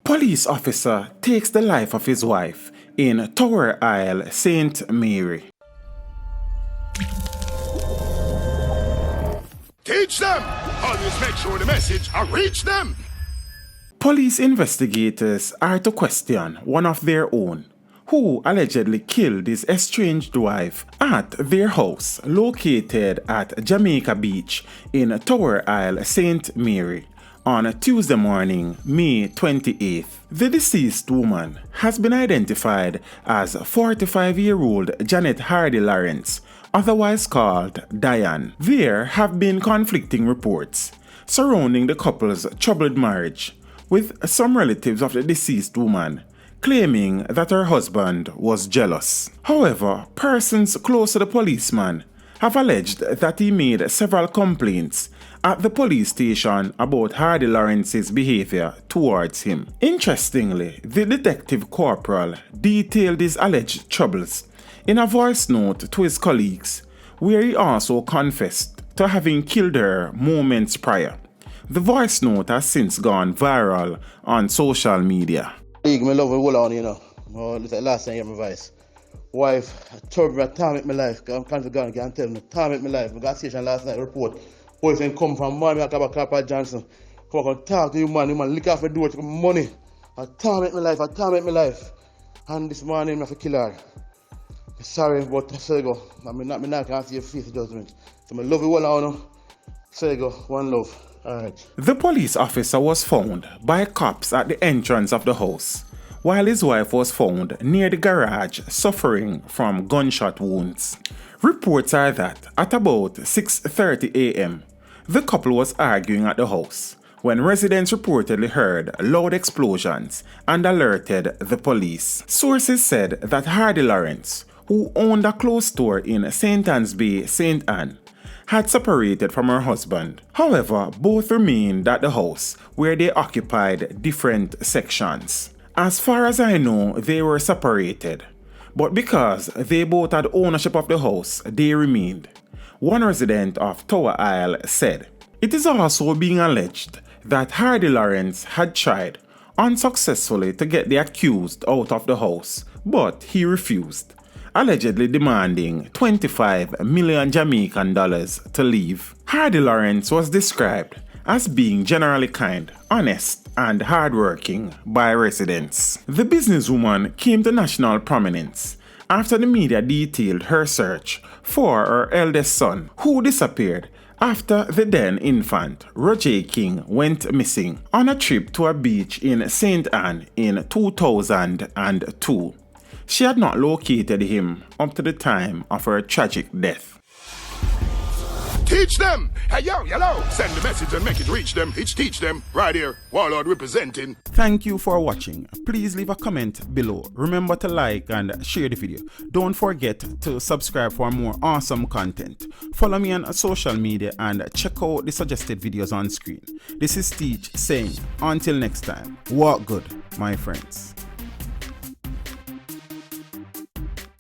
Police officer takes the life of his wife in Tower Isle, St. Mary. Teach them! Always make sure the message reach them! Police investigators are to question one of their own, who allegedly killed his estranged wife at their house located at Jamaica Beach in Tower Isle, St. Mary, on Tuesday morning, May 28th. The deceased woman has been identified as 45-year-old Janet Hardie-Lawrence, otherwise called Diane. There have been conflicting reports surrounding the couple's troubled marriage, with some relatives of the deceased woman claiming that her husband was jealous. However, persons close to the policeman have alleged that he made several complaints at the police station about Hardie-Lawrence's behavior towards him. Interestingly, the detective corporal detailed his alleged troubles in a voice note to his colleagues, where he also confessed to having killed her moments prior. The voice note has since gone viral on social media. I love it on, you know. Oh, this is the last time I hear my voice. Wife, I told me time in my life. I'm confident I can tell me time in my life. I got a station last night report. Boyfriend come from money, I come back at Johnson. Come and talk to you, man. You man lick off the door to money. I time in my life, I time in my life. And this morning I have to kill her. Sorry, but I say go. I mean, not can't see your face judgment. So I love you all on. Say go, one love. Alright. The police officer was found by cops at the entrance of the house, while his wife was found near the garage suffering from gunshot wounds. Reports are that at about 6:30 a.m., the couple was arguing at the house when residents reportedly heard loud explosions and alerted the police. Sources said that Hardie-Lawrence, who owned a clothes store in St. Anne's Bay, St. Anne, had separated from her husband. However, both remained at the house where they occupied different sections. As far as I know, they were separated, but because they both had ownership of the house, they remained. One resident of Tower Isle said. It is also being alleged that Hardie-Lawrence had tried unsuccessfully to get the accused out of the house, but he refused, allegedly demanding 25 million Jamaican dollars to leave. Hardie-Lawrence was described as being generally kind, honest, and hardworking by residents. The businesswoman came to national prominence after the media detailed her search for her eldest son, who disappeared after the then infant, Roger King, went missing on a trip to a beach in St. Anne in 2002. She had not located him up to the time of her tragic death. Teach them! Hey, yo, hello! Send the message and make it reach them. It's teach them. Right here, Warlord representing. Thank you for watching. Please leave a comment below. Remember to like and share the video. Don't forget to subscribe for more awesome content. Follow me on social media and check out the suggested videos on screen. This is Teach saying, until next time, walk good, my friends.